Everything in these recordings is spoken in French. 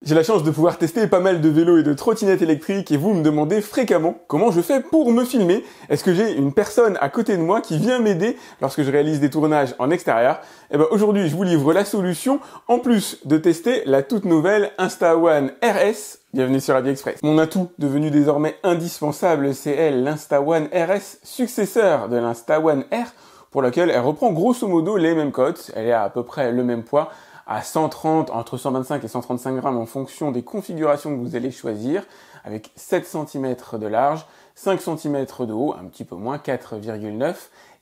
J'ai la chance de pouvoir tester pas mal de vélos et de trottinettes électriques et vous me demandez fréquemment comment je fais pour me filmer. Est-ce que j'ai une personne à côté de moi qui vient m'aider lorsque je réalise des tournages en extérieur? Eh ben aujourd'hui, je vous livre la solution en plus de tester la toute nouvelle Insta-One RS. Bienvenue sur AliExpress. Mon atout devenu désormais indispensable, c'est elle, l'Insta-One RS, successeur de l'Insta-One R, pour laquelle elle reprend grosso modo les mêmes codes. Elle est à peu près le même poids, à 130, entre 125 et 135 grammes en fonction des configurations que vous allez choisir, avec 7 cm de large, 5 cm de haut, un petit peu moins, 4,9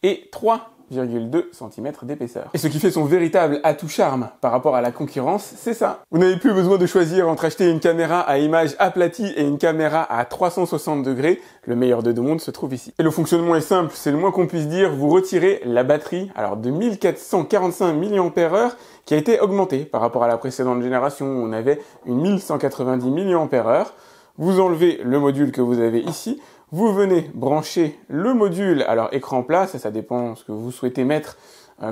et 3,2 cm d'épaisseur. Et ce qui fait son véritable atout charme par rapport à la concurrence, c'est ça. Vous n'avez plus besoin de choisir entre acheter une caméra à image aplatie et une caméra à 360 degrés. Le meilleur des deux mondes se trouve ici. Et le fonctionnement est simple, c'est le moins qu'on puisse dire. Vous retirez la batterie, alors de 1445 mAh, qui a été augmentée par rapport à la précédente génération où on avait une 1190 mAh. Vous enlevez le module que vous avez ici. Vous venez brancher le module, alors écran plat, ça dépend de ce que vous souhaitez mettre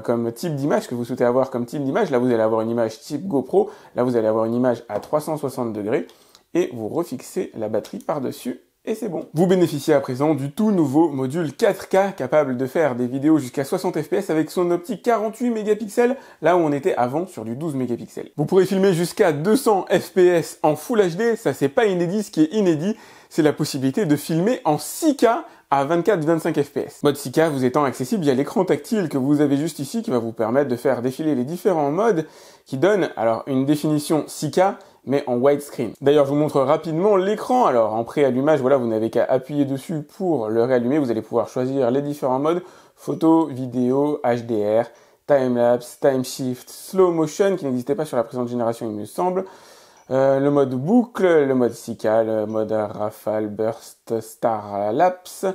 comme type d'image, que vous souhaitez avoir comme type d'image. Là, vous allez avoir une image type GoPro, là, vous allez avoir une image à 360 degrés, et vous refixez la batterie par-dessus, et c'est bon. Vous bénéficiez à présent du tout nouveau module 4K, capable de faire des vidéos jusqu'à 60 fps avec son optique 48 mégapixels, là où on était avant sur du 12 mégapixels. Vous pourrez filmer jusqu'à 200 fps en Full HD, ça c'est pas inédit, ce qui est inédit, c'est la possibilité de filmer en 6K à 24-25 fps. Mode 6K vous étant accessible via l'écran tactile que vous avez juste ici, qui va vous permettre de faire défiler les différents modes, qui donnent alors une définition 6K, mais en widescreen. D'ailleurs, je vous montre rapidement l'écran. Alors, en pré-allumage, voilà, vous n'avez qu'à appuyer dessus pour le réallumer. Vous allez pouvoir choisir les différents modes, photo, vidéo, HDR, time-lapse, time-shift, slow motion, qui n'existait pas sur la précédente génération, il me semble. Le mode boucle, le mode 6K, le mode rafale, burst, star lapse,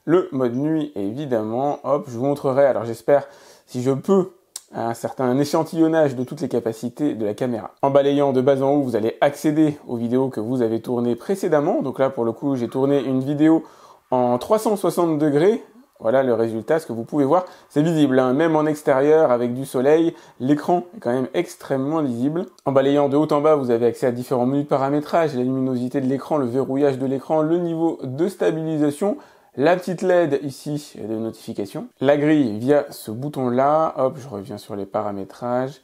le mode nuit, évidemment. Hop, je vous montrerai, alors j'espère, si je peux, un certain échantillonnage de toutes les capacités de la caméra. En balayant de bas en haut, vous allez accéder aux vidéos que vous avez tournées précédemment. Donc là, pour le coup, j'ai tourné une vidéo en 360 degrés. Voilà le résultat, ce que vous pouvez voir, c'est visible, hein. Même en extérieur, avec du soleil, l'écran est quand même extrêmement lisible. En balayant de haut en bas, vous avez accès à différents menus de paramétrage, la luminosité de l'écran, le verrouillage de l'écran, le niveau de stabilisation, la petite LED ici de notification, la grille via ce bouton-là. Hop, je reviens sur les paramétrages.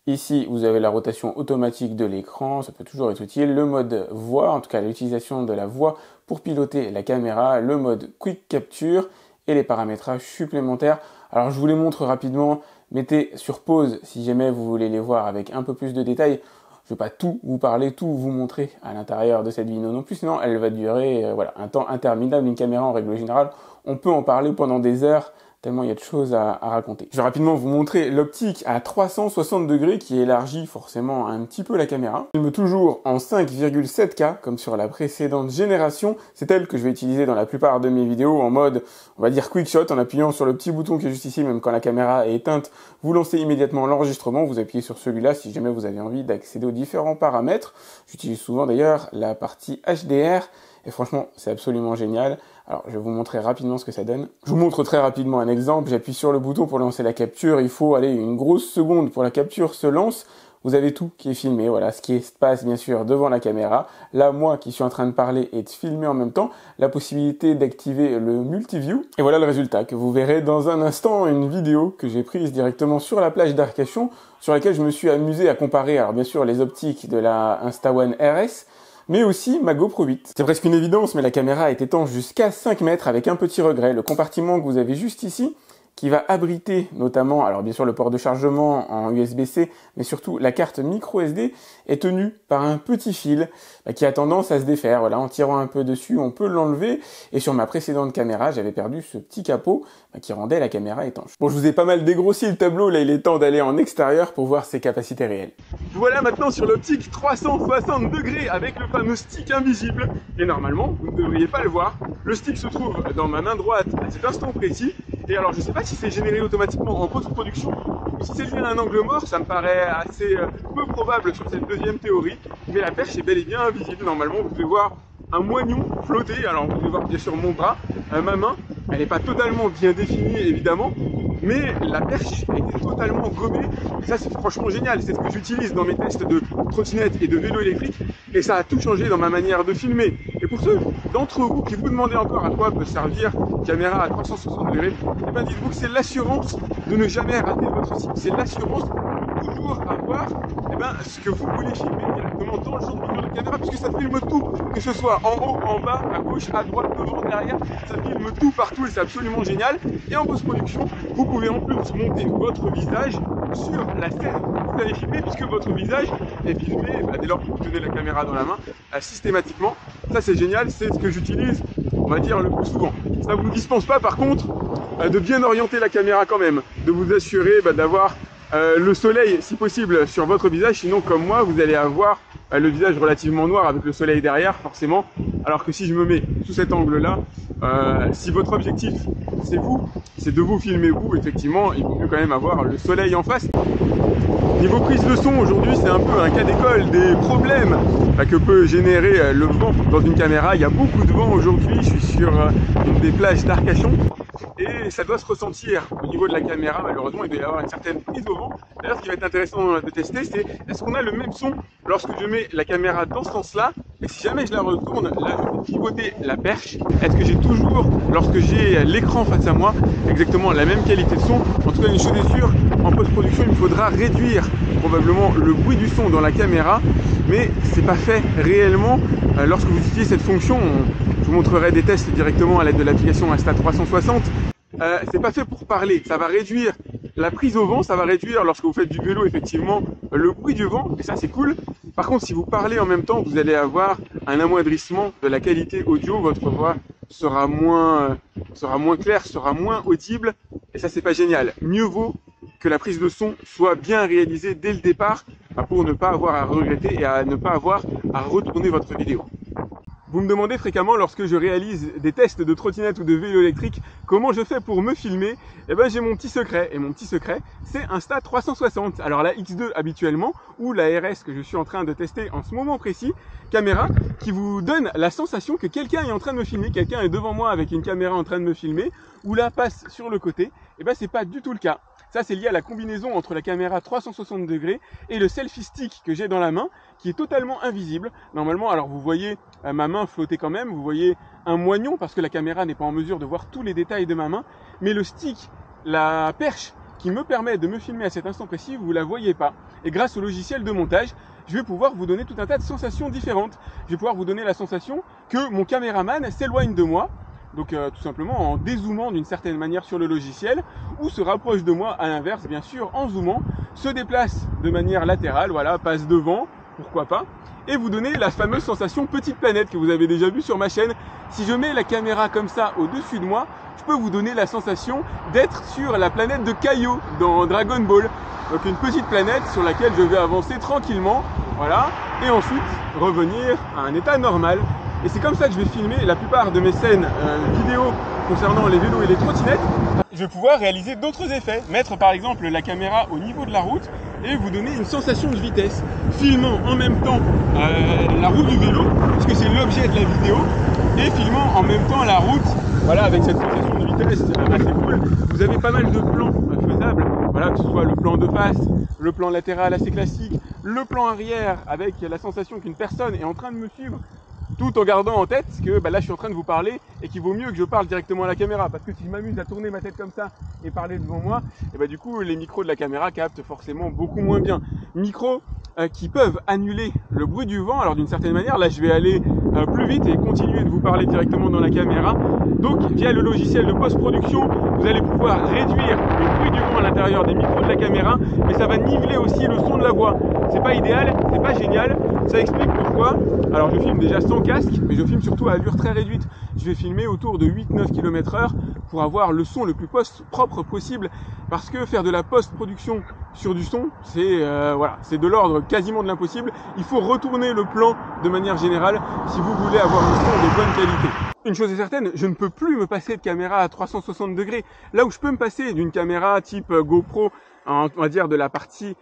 Ici, vous avez la rotation automatique de l'écran, ça peut toujours être utile. Le mode voix, en tout cas l'utilisation de la voix pour piloter la caméra, le mode Quick Capture et les paramétrages supplémentaires. Alors je vous les montre rapidement, mettez sur pause si jamais vous voulez les voir avec un peu plus de détails. Je ne vais pas tout vous parler, tout vous montrer à l'intérieur de cette vidéo non plus, sinon elle va durer voilà, un temps interminable. Une caméra en règle générale, on peut en parler pendant des heures, tellement il y a de choses à raconter. Je vais rapidement vous montrer l'optique à 360 degrés qui élargit forcément un petit peu la caméra. Je filme toujours en 5,7K comme sur la précédente génération. C'est elle que je vais utiliser dans la plupart de mes vidéos en mode, on va dire quick shot, en appuyant sur le petit bouton qui est juste ici, même quand la caméra est éteinte, vous lancez immédiatement l'enregistrement, vous appuyez sur celui-là si jamais vous avez envie d'accéder aux différents paramètres. J'utilise souvent d'ailleurs la partie HDR. Et franchement, c'est absolument génial. Alors, je vais vous montrer rapidement ce que ça donne. Je vous montre très rapidement un exemple. J'appuie sur le bouton pour lancer la capture. Il faut aller une grosse seconde pour la capture se lance. Vous avez tout qui est filmé. Voilà, ce qui se passe bien sûr devant la caméra. Là, moi qui suis en train de parler et de filmer en même temps, la possibilité d'activer le multiview. Et voilà le résultat que vous verrez dans un instant. Une vidéo que j'ai prise directement sur la plage d'Arcachon, sur laquelle je me suis amusé à comparer, alors bien sûr, les optiques de la Insta-One RS, mais aussi ma GoPro 8. C'est presque une évidence, mais la caméra est étanche jusqu'à 5 mètres avec un petit regret. Le compartiment que vous avez juste ici, qui va abriter notamment, alors bien sûr le port de chargement en USB-C, mais surtout la carte micro SD, est tenue par un petit fil qui a tendance à se défaire. Voilà, en tirant un peu dessus, on peut l'enlever. Et sur ma précédente caméra, j'avais perdu ce petit capot qui rendait la caméra étanche. Bon, je vous ai pas mal dégrossi le tableau, là il est temps d'aller en extérieur pour voir ses capacités réelles. Voilà maintenant sur l'optique 360 degrés avec le fameux stick invisible. Et normalement, vous ne devriez pas le voir. Le stick se trouve dans ma main droite à cet instant précis. Et alors, je sais pas si c'est généré automatiquement en post-production ou si c'est lié à un angle mort, ça me paraît assez peu probable sur cette deuxième théorie. Mais la perche est bel et bien invisible. Normalement, vous pouvez voir un moignon flotter. Alors, vous pouvez voir bien sûr mon bras, ma main. Elle n'est pas totalement bien définie, évidemment. mais la perche a été totalement gommée. Et ça, c'est franchement génial. C'est ce que j'utilise dans mes tests de trottinette et de vélo électrique. Et ça a tout changé dans ma manière de filmer. Et pour ceux d'entre vous qui vous demandez encore à quoi peut servir une caméra à 360 degrés, eh ben dites-vous que c'est l'assurance de ne jamais rater votre cible. C'est l'assurance de toujours avoir ce que vous voulez filmer directement dans le champ de vision de la caméra, puisque ça filme tout, que ce soit en haut, en bas, à gauche, à droite, devant, derrière, ça filme tout partout et c'est absolument génial. Et en post-production, vous pouvez en plus monter votre visage sur la scène que vous avez filmée, puisque votre visage est filmé dès lors que vous tenez la caméra dans la main, systématiquement. Ça c'est génial, c'est ce que j'utilise, on va dire, le plus souvent. Ça ne vous dispense pas par contre de bien orienter la caméra quand même, de vous assurer d'avoir le soleil si possible sur votre visage, sinon comme moi vous allez avoir le visage relativement noir avec le soleil derrière forcément, alors que si je me mets sous cet angle là, si votre objectif c'est de vous filmer vous, effectivement il vaut mieux quand même avoir le soleil en face. Niveau prise de son, aujourd'hui c'est un peu un cas d'école des problèmes que peut générer le vent dans une caméra. Il y a beaucoup de vent aujourd'hui, je suis sur une des plages d'Arcachon et ça doit se ressentir au niveau de la caméra. Malheureusement il doit y avoir une certaine prise au vent. D'ailleurs ce qui va être intéressant de tester, c'est est-ce qu'on a le même son lorsque je mets la caméra dans ce sens-là, et si jamais je la retourne, là je vais pivoter la perche, est-ce que j'ai toujours, lorsque j'ai l'écran face à moi, exactement la même qualité de son? En tout cas une chose est sûre, en post-production il me faudra réduire probablement le bruit du son dans la caméra, mais c'est pas fait réellement lorsque vous utilisez cette fonction. Je vous montrerai des tests directement à l'aide de l'application Insta360. C'est pas fait pour parler, ça va réduire la prise au vent, ça va réduire lorsque vous faites du vélo effectivement le bruit du vent, et ça c'est cool. Par contre si vous parlez en même temps, vous allez avoir un amoindrissement de la qualité audio, votre voix sera moins claire, sera moins audible, et ça c'est pas génial. Mieux vaut que la prise de son soit bien réalisée dès le départ pour ne pas avoir à regretter et à ne pas avoir à retourner votre vidéo. Vous me demandez fréquemment lorsque je réalise des tests de trottinette ou de vélo électrique comment je fais pour me filmer. Eh ben j'ai mon petit secret, et mon petit secret c'est Insta360. Alors la X2 habituellement ou la RS que je suis en train de tester en ce moment précis, caméra qui vous donne la sensation que quelqu'un est en train de me filmer, quelqu'un est devant moi avec une caméra en train de me filmer, ou la passe sur le côté. Eh ben c'est pas du tout le cas. Ça, c'est lié à la combinaison entre la caméra 360 degrés et le selfie stick que j'ai dans la main, qui est totalement invisible. Normalement, alors vous voyez ma main flotter quand même, vous voyez un moignon parce que la caméra n'est pas en mesure de voir tous les détails de ma main, mais le stick, la perche qui me permet de me filmer à cet instant précis, vous la voyez pas. Et grâce au logiciel de montage, je vais pouvoir vous donner tout un tas de sensations différentes. Je vais pouvoir vous donner la sensation que mon caméraman s'éloigne de moi, donc tout simplement en dézoomant d'une certaine manière sur le logiciel, ou se rapproche de moi à l'inverse, bien sûr, en zoomant, se déplace de manière latérale, voilà, passe devant, pourquoi pas, et vous donner la fameuse sensation petite planète que vous avez déjà vue sur ma chaîne. Si je mets la caméra comme ça au-dessus de moi, je peux vous donner la sensation d'être sur la planète de Kaio dans Dragon Ball. Donc une petite planète sur laquelle je vais avancer tranquillement, voilà, et ensuite revenir à un état normal. Et c'est comme ça que je vais filmer la plupart de mes scènes vidéo concernant les vélos et les trottinettes. Je vais pouvoir réaliser d'autres effets, mettre par exemple la caméra au niveau de la route et vous donner une sensation de vitesse, filmant en même temps la route du vélo, puisque c'est l'objet de la vidéo, et filmant en même temps la route, voilà, avec cette sensation de vitesse assez cool. Vous avez pas mal de plans faisables, voilà, que ce soit le plan de face, le plan latéral assez classique, le plan arrière avec la sensation qu'une personne est en train de me suivre, tout en gardant en tête que là je suis en train de vous parler et qu'il vaut mieux que je parle directement à la caméra, parce que si je m'amuse à tourner ma tête comme ça et parler devant moi, et du coup les micros de la caméra captent forcément beaucoup moins bien. Micros qui peuvent annuler le bruit du vent. Alors d'une certaine manière, là je vais aller plus vite et continuer de vous parler directement dans la caméra. Donc via le logiciel de post-production, vous allez pouvoir réduire le bruit du vent à l'intérieur des micros de la caméra, mais ça va niveler aussi le son de la voix. C'est pas idéal, c'est pas génial, ça explique pourquoi. Alors je filme déjà sans casque, mais je filme surtout à allure très réduite. Je vais filmer autour de 8-9 km/h pour avoir le son le plus propre possible, parce que faire de la post-production sur du son, c'est voilà, c'est de l'ordre quasiment de l'impossible. Il faut retourner le plan de manière générale si vous voulez avoir un son de bonne qualité. Une chose est certaine, je ne peux plus me passer de caméra à 360 degrés. Là où je peux me passer d'une caméra type GoPro, on va dire de la partie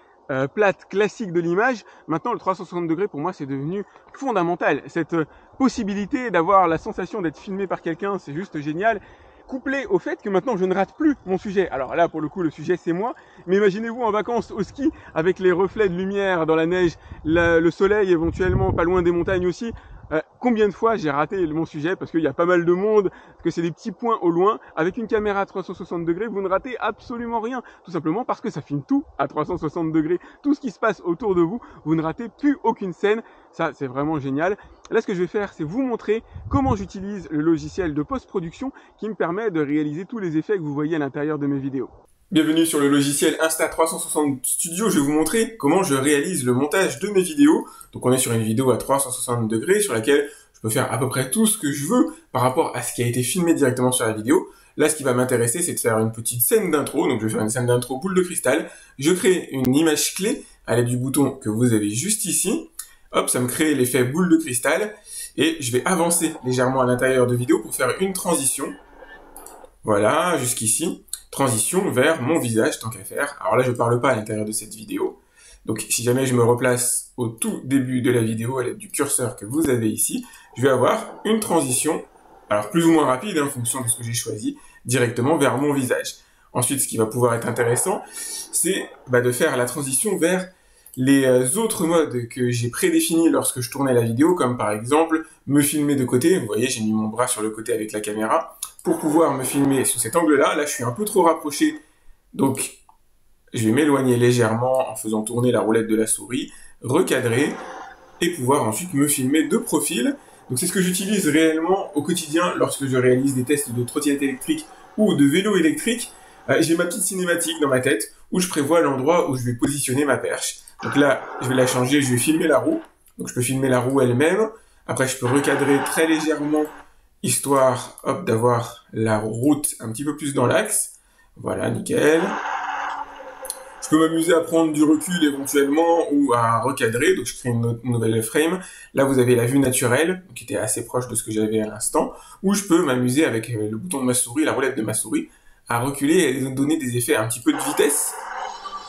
plate classique de l'image, maintenant le 360 degrés pour moi c'est devenu fondamental. Cette possibilité d'avoir la sensation d'être filmé par quelqu'un, c'est juste génial. couplé au fait que maintenant je ne rate plus mon sujet. Alors là, pour le coup, le sujet c'est moi, mais imaginez-vous en vacances au ski avec les reflets de lumière dans la neige, le soleil éventuellement pas loin des montagnes aussi. Combien de fois j'ai raté mon sujet parce qu'il y a pas mal de monde, parce que c'est des petits points au loin. Avec une caméra à 360 degrés, vous ne ratez absolument rien. Tout simplement parce que ça filme tout à 360 degrés. Tout ce qui se passe autour de vous, vous ne ratez plus aucune scène. Ça, c'est vraiment génial. Là, ce que je vais faire, c'est vous montrer comment j'utilise le logiciel de post-production qui me permet de réaliser tous les effets que vous voyez à l'intérieur de mes vidéos. Bienvenue sur le logiciel Insta360 Studio. Je vais vous montrer comment je réalise le montage de mes vidéos. Donc on est sur une vidéo à 360 degrés sur laquelle je peux faire à peu près tout ce que je veux par rapport à ce qui a été filmé directement sur la vidéo. Là, ce qui va m'intéresser, c'est de faire une petite scène d'intro. Donc je vais faire une scène d'intro boule de cristal. Je crée une image clé à l'aide du bouton que vous avez juste ici. Hop, ça me crée l'effet boule de cristal. Et je vais avancer légèrement à l'intérieur de vidéo pour faire une transition. Voilà, jusqu'ici. Transition vers mon visage, tant qu'à faire. Alors là, je ne parle pas à l'intérieur de cette vidéo. Donc, si jamais je me replace au tout début de la vidéo, à l'aide du curseur que vous avez ici, je vais avoir une transition, alors plus ou moins rapide, en fonction de ce que j'ai choisi, directement vers mon visage. Ensuite, ce qui va pouvoir être intéressant, c'est de faire la transition vers les autres modes que j'ai prédéfinis lorsque je tournais la vidéo, comme par exemple me filmer de côté. Vous voyez, j'ai mis mon bras sur le côté avec la caméra pour pouvoir me filmer sous cet angle-là. Là, je suis un peu trop rapproché, donc je vais m'éloigner légèrement en faisant tourner la roulette de la souris, recadrer et pouvoir ensuite me filmer de profil. Donc c'est ce que j'utilise réellement au quotidien lorsque je réalise des tests de trottinette électrique ou de vélo électrique. J'ai ma petite cinématique dans ma tête où je prévois l'endroit où je vais positionner ma perche. Donc là, je vais la changer, je vais filmer la roue. Donc je peux filmer la roue elle-même. Après, je peux recadrer très légèrement, histoire d'avoir la route un petit peu plus dans l'axe. Voilà, nickel. Je peux m'amuser à prendre du recul éventuellement ou à recadrer. Donc je crée une nouvelle frame. Là, vous avez la vue naturelle, qui était assez proche de ce que j'avais à l'instant. Où je peux m'amuser avec le bouton de ma souris, la roulette de ma souris, à reculer et donner des effets un petit peu de vitesse.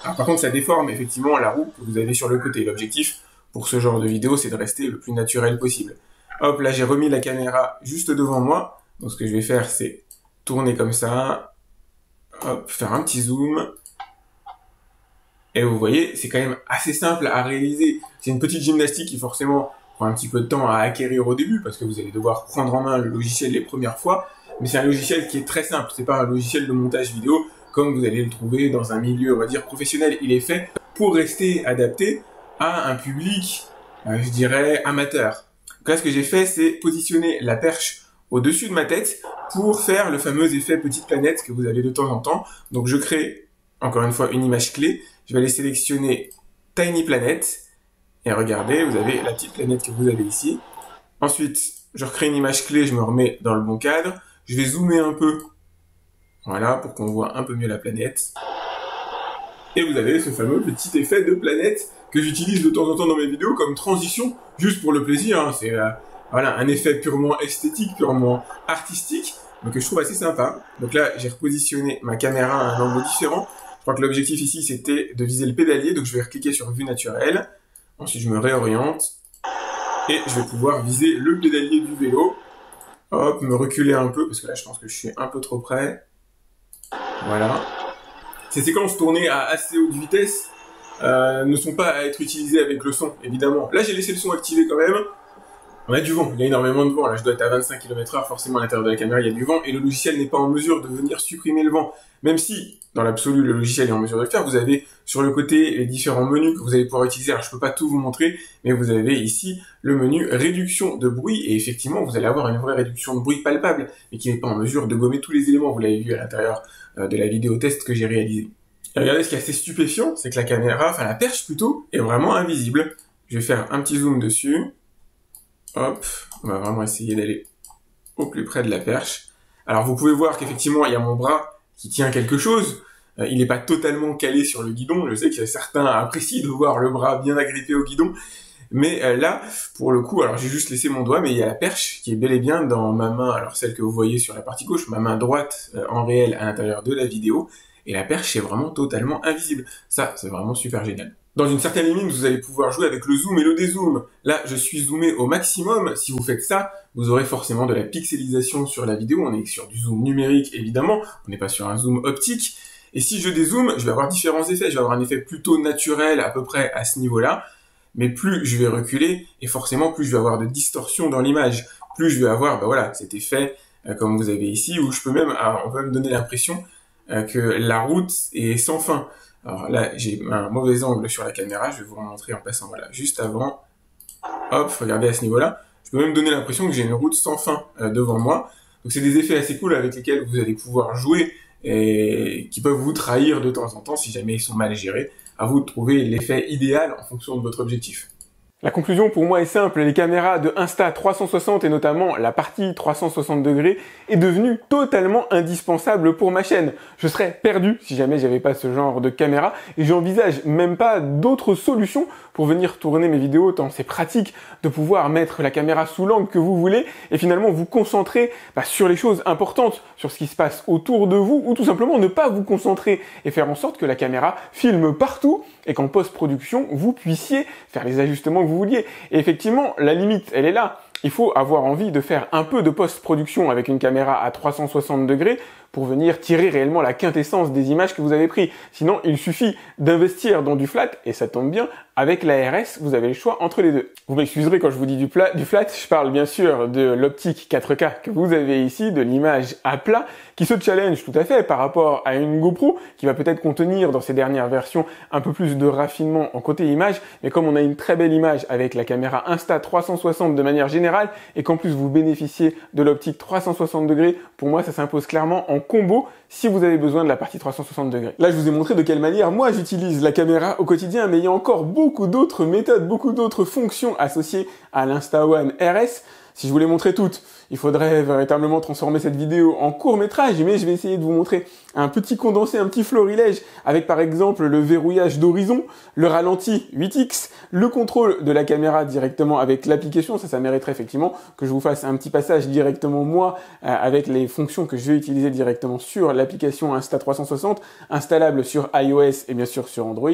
Alors, par contre, ça déforme effectivement la roue que vous avez sur le côté. L'objectif pour ce genre de vidéo, c'est de rester le plus naturel possible. Hop, là, j'ai remis la caméra juste devant moi. Donc, ce que je vais faire, c'est tourner comme ça. Hop, faire un petit zoom. Et vous voyez, c'est quand même assez simple à réaliser. C'est une petite gymnastique qui forcément prend un petit peu de temps à acquérir au début parce que vous allez devoir prendre en main le logiciel les premières fois. Mais c'est un logiciel qui est très simple. C'est pas un logiciel de montage vidéo comme vous allez le trouver dans un milieu, on va dire, professionnel. Il est fait pour rester adapté à un public, je dirais, amateur. Donc là, ce que j'ai fait, c'est positionner la perche au-dessus de ma tête pour faire le fameux effet petite planète que vous avez de temps en temps. Donc je crée, encore une fois, une image clé. Je vais aller sélectionner Tiny Planet. Et regardez, vous avez la petite planète que vous avez ici. Ensuite, je recrée une image clé, je me remets dans le bon cadre. Je vais zoomer un peu. Voilà, pour qu'on voit un peu mieux la planète. Et vous avez ce fameux petit effet de planète que j'utilise de temps en temps dans mes vidéos comme transition, juste pour le plaisir. Hein. C'est voilà, un effet purement esthétique, purement artistique, donc que je trouve assez sympa. Donc là, j'ai repositionné ma caméra à un angle différent. Je crois que l'objectif ici, c'était de viser le pédalier, donc je vais recliquer sur vue naturelle. Ensuite, je me réoriente et je vais pouvoir viser le pédalier du vélo. Hop, me reculer un peu, parce que là, je pense que je suis un peu trop près. Voilà. Ces séquences tournées à assez haute vitesse ne sont pas à être utilisées avec le son, évidemment. Là, j'ai laissé le son activé quand même. On a du vent, il y a énormément de vent. Là, je dois être à 25 km/h, forcément à l'intérieur de la caméra, il y a du vent, et le logiciel n'est pas en mesure de venir supprimer le vent. Même si, dans l'absolu, le logiciel est en mesure de le faire, vous avez sur le côté les différents menus que vous allez pouvoir utiliser. Alors, je peux pas tout vous montrer, mais vous avez ici le menu réduction de bruit, et effectivement, vous allez avoir une vraie réduction de bruit palpable, mais qui n'est pas en mesure de gommer tous les éléments. Vous l'avez vu à l'intérieur de la vidéo test que j'ai réalisée. Et regardez, ce qui est assez stupéfiant, c'est que la caméra, enfin la perche plutôt, est vraiment invisible. Je vais faire un petit zoom dessus. Hop, on va vraiment essayer d'aller au plus près de la perche. Alors vous pouvez voir qu'effectivement, il y a mon bras qui tient quelque chose. Il n'est pas totalement calé sur le guidon. Je sais que certains apprécient de voir le bras bien agrippé au guidon. Mais là, pour le coup, alors j'ai juste laissé mon doigt, mais il y a la perche qui est bel et bien dans ma main, alors celle que vous voyez sur la partie gauche, ma main droite en réel à l'intérieur de la vidéo. Et la perche est vraiment totalement invisible. Ça, c'est vraiment super génial. Dans une certaine limite, vous allez pouvoir jouer avec le zoom et le dézoom. Là, je suis zoomé au maximum. Si vous faites ça, vous aurez forcément de la pixelisation sur la vidéo. On est sur du zoom numérique, évidemment. On n'est pas sur un zoom optique. Et si je dézoome, je vais avoir différents effets. Je vais avoir un effet plutôt naturel, à peu près à ce niveau-là. Mais plus je vais reculer, et forcément, plus je vais avoir de distorsion dans l'image. Plus je vais avoir, voilà, cet effet, comme vous avez ici, où je peux même, on peut me donner l'impression que la route est sans fin. Alors là, j'ai un mauvais angle sur la caméra, je vais vous montrer en passant, voilà, juste avant. Hop, regardez à ce niveau-là. Je peux même donner l'impression que j'ai une route sans fin devant moi. Donc c'est des effets assez cool avec lesquels vous allez pouvoir jouer et qui peuvent vous trahir de temps en temps si jamais ils sont mal gérés. À vous de trouver l'effet idéal en fonction de votre objectif. La conclusion pour moi est simple, les caméras de Insta360 et notamment la partie 360 degrés est devenue totalement indispensable pour ma chaîne. Je serais perdu si jamais j'avais pas ce genre de caméra et j'envisage même pas d'autres solutions pour venir tourner mes vidéos tant c'est pratique de pouvoir mettre la caméra sous l'angle que vous voulez et finalement vous concentrer sur les choses importantes, sur ce qui se passe autour de vous ou tout simplement ne pas vous concentrer et faire en sorte que la caméra filme partout et qu'en post-production vous puissiez faire les ajustements que vous vouliez. Et effectivement, la limite, elle est là. Il faut avoir envie de faire un peu de post-production avec une caméra à 360 degrés pour venir tirer réellement la quintessence des images que vous avez prises. Sinon, il suffit d'investir dans du flat, et ça tombe bien, avec la RS, vous avez le choix entre les deux. Vous m'excuserez quand je vous dis du flat, je parle bien sûr de l'optique 4K que vous avez ici, de l'image à plat, qui se challenge tout à fait par rapport à une GoPro, qui va peut-être contenir dans ses dernières versions un peu plus de raffinement en côté image, mais comme on a une très belle image avec la caméra Insta360 de manière générale, et qu'en plus vous bénéficiez de l'optique 360 degrés, pour moi ça s'impose clairement en combo si vous avez besoin de la partie 360 degrés. Là, je vous ai montré de quelle manière moi j'utilise la caméra au quotidien, mais il y a encore beaucoup d'autres méthodes, beaucoup d'autres fonctions associées à l'Insta-One RS. Si je vous les montrais toutes, il faudrait véritablement transformer cette vidéo en court-métrage, mais je vais essayer de vous montrer un petit condensé, un petit florilège, avec par exemple le verrouillage d'horizon, le ralenti 8x, le contrôle de la caméra directement avec l'application, ça mériterait effectivement que je vous fasse un petit passage directement moi, avec les fonctions que je vais utiliser directement sur l'application Insta360, installable sur iOS et bien sûr sur Android,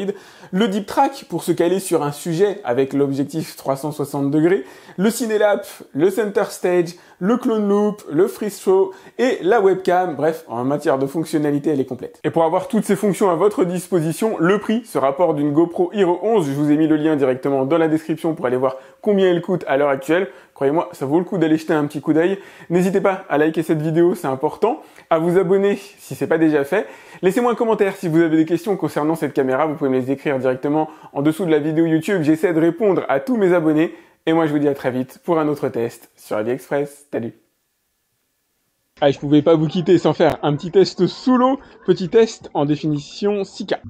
le Deep Track pour se caler sur un sujet avec l'objectif 360 degrés, le Cinelap, le Center Stage, le Clone Loop, le Freeze Show et la webcam. Bref, en matière de fonctionnalité, elle est complète. Et pour avoir toutes ces fonctions à votre disposition, le prix se rapporte d'une GoPro Hero 11. Je vous ai mis le lien directement dans la description pour aller voir combien elle coûte à l'heure actuelle. Croyez-moi, ça vaut le coup d'aller jeter un petit coup d'œil. N'hésitez pas à liker cette vidéo, c'est important. À vous abonner si c'est pas déjà fait. Laissez-moi un commentaire si vous avez des questions concernant cette caméra. Vous pouvez me les écrire directement en dessous de la vidéo YouTube. J'essaie de répondre à tous mes abonnés. Et moi, je vous dis à très vite pour un autre test sur AliExpress. Salut! Ah, je pouvais pas vous quitter sans faire un petit test sous l'eau. Petit test en définition 6K.